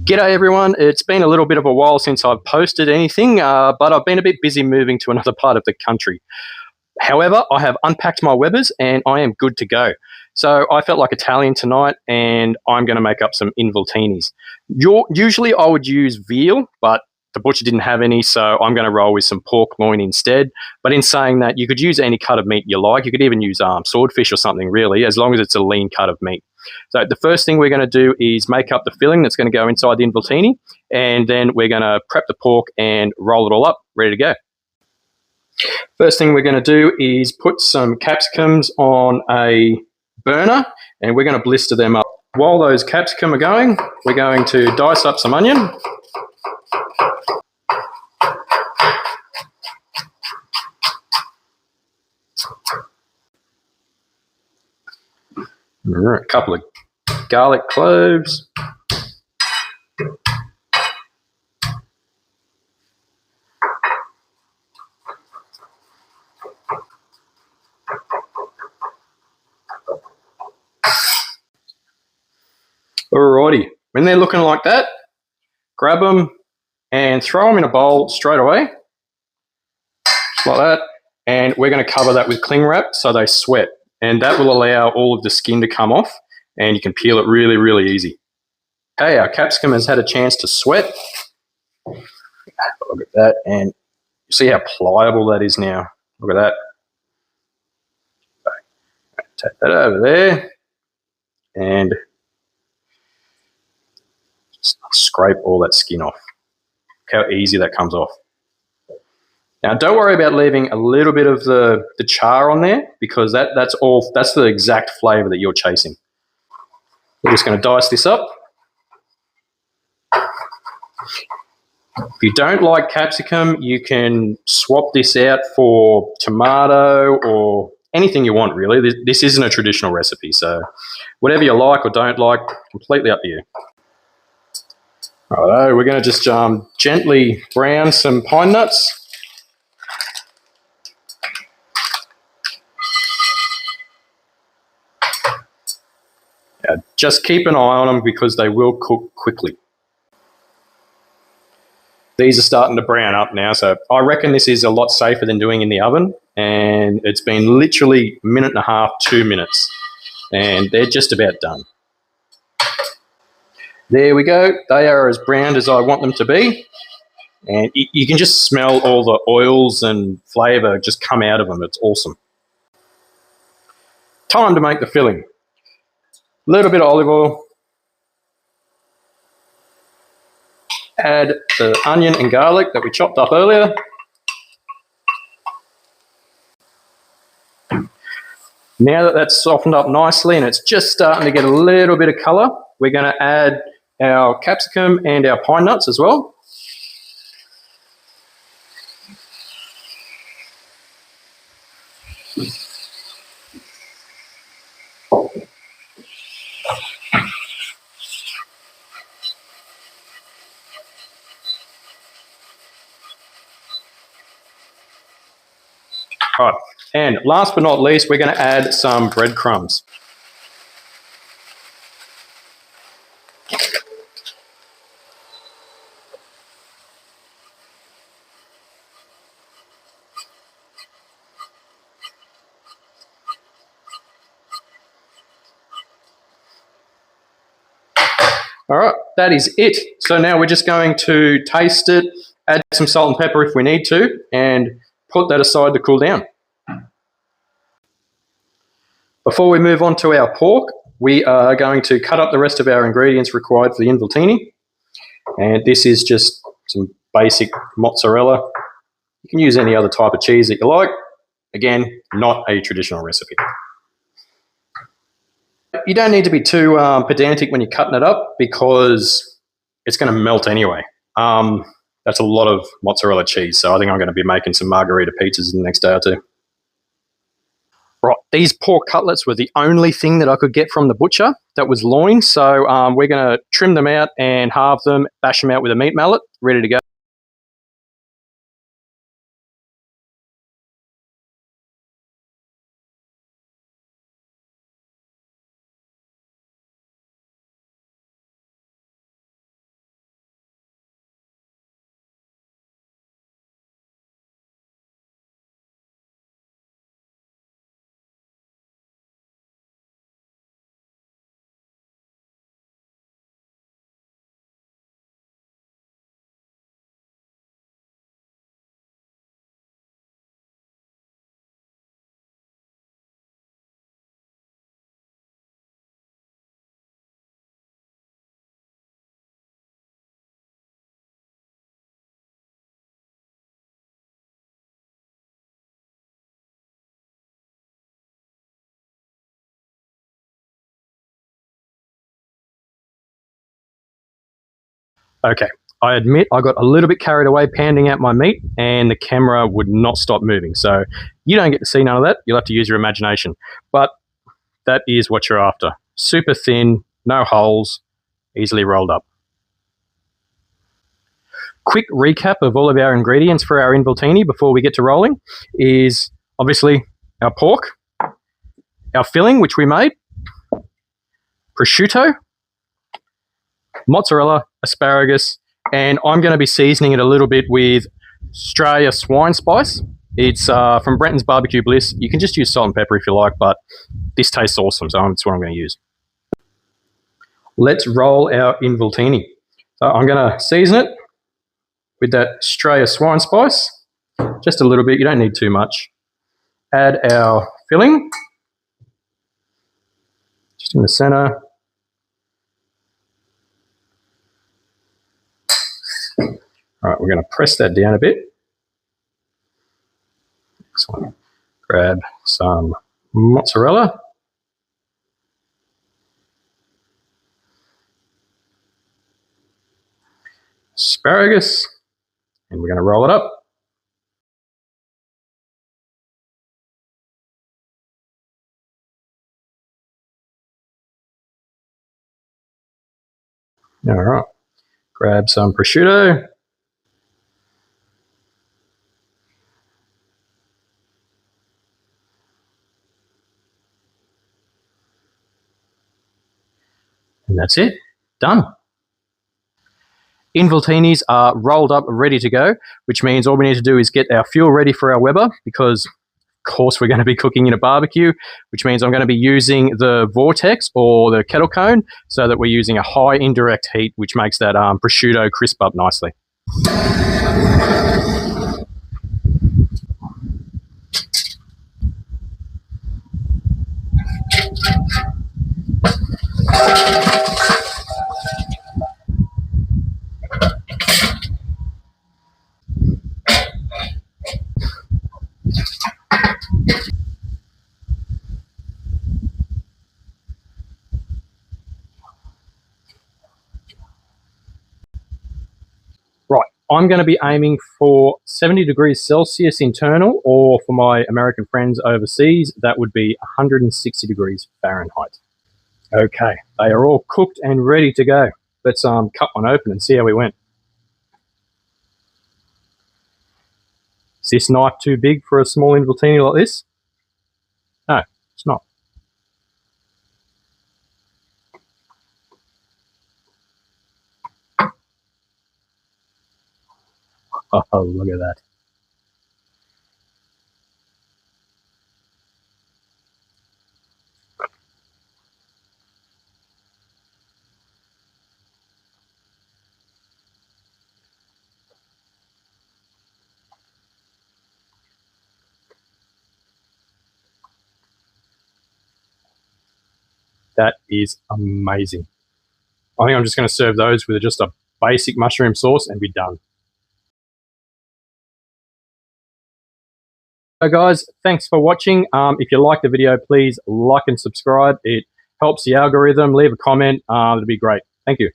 G'day everyone, it's been a little bit of a while since I've posted anything, but I've been a bit busy moving to another part of the country. However, I have unpacked my Webbers and I am good to go. So I felt like Italian tonight and I'm going to make up some involtinis. Usually I would use veal, but the butcher didn't have any, so I'm going to roll with some pork loin instead. But in saying that, you could use any cut of meat you like. You could even use swordfish or something, really, as long as it's a lean cut of meat. So the first thing we're going to do is make up the filling that's going to go inside the involtini, and then we're going to prep the pork and roll it all up, ready to go. First thing we're going to do is put some capsicums on a burner, and we're going to blister them up. While those capsicum are going, we're going to dice up some onion. A couple of garlic cloves. Alrighty, when they're looking like that, grab them and throw them in a bowl straight away, just like that. And we're going to cover that with cling wrap so they sweat, and that will allow all of the skin to come off and you can peel it really, really easy. Okay, our capsicum has had a chance to sweat. Look at that, and see how pliable that is now. Look at that. Take that over there and just scrape all that skin off. Look how easy that comes off. Now, don't worry about leaving a little bit of the char on there, because that's the exact flavour that you're chasing. We're just going to dice this up. If you don't like capsicum, you can swap this out for tomato or anything you want, really. This isn't a traditional recipe, so whatever you like or don't like, completely up to you. Righto, we're going to just gently brown some pine nuts. Just keep an eye on them because they will cook quickly. These are starting to brown up now, so I reckon this is a lot safer than doing in the oven, and it's been literally a minute and a half, 2 minutes, and they're just about done. There we go. They are as browned as I want them to be, and you can just smell all the oils and flavour just come out of them. It's awesome. Time to make the filling. A little bit of olive oil. Add the onion and garlic that we chopped up earlier. Now that that's softened up nicely and it's just starting to get a little bit of colour, we're going to add our capsicum and our pine nuts as well. Right, and last but not least, we're going to add some breadcrumbs. All right, that is it. So now we're just going to taste it, add some salt and pepper if we need to, and put that aside to cool down. Before we move on to our pork, we are going to cut up the rest of our ingredients required for the involtini. And this is just some basic mozzarella. You can use any other type of cheese that you like. Again, not a traditional recipe. You don't need to be too pedantic when you're cutting it up because it's going to melt anyway. That's a lot of mozzarella cheese, so I think I'm going to be making some margarita pizzas in the next day or two. Right, these pork cutlets were the only thing that I could get from the butcher that was loin, so we're going to trim them out and halve them, bash them out with a meat mallet, ready to go. Okay, I admit I got a little bit carried away pounding out my meat and the camera would not stop moving. So you don't get to see none of that. You'll have to use your imagination. But that is what you're after. Super thin, no holes, easily rolled up. Quick recap of all of our ingredients for our involtini before we get to rolling is obviously our pork, our filling, which we made, prosciutto, mozzarella, asparagus, and I'm going to be seasoning it a little bit with Australia swine spice. It's from Brenton's Barbecue Bliss. You can just use salt and pepper if you like, but this tastes awesome, so that's what I'm going to use. Let's roll our involtini. So I'm going to season it with that Australia swine spice, just a little bit. You don't need too much. Add our filling, just in the center. All right, we're going to press that down a bit. Excellent. Grab some mozzarella. Asparagus. And we're going to roll it up. All right. Grab some prosciutto. And that's it. Done. Involtinis are rolled up, ready to go, which means all we need to do is get our fuel ready for our Weber because, of course, we're going to be cooking in a barbecue, which means I'm going to be using the vortex or the kettle cone so that we're using a high indirect heat, which makes that prosciutto crisp up nicely. Right, I'm going to be aiming for 70 degrees Celsius internal, or for my American friends overseas, that would be 160 degrees Fahrenheit. Okay, they are all cooked and ready to go. Let's cut one open and see how we went. Is this knife too big for a small involtini like this? No, it's not. Oh, look at that. That is amazing. I think I'm just going to serve those with just a basic mushroom sauce and be done. So guys, thanks for watching. If you like the video, please like and subscribe. It helps the algorithm. Leave a comment. It'd be great. Thank you.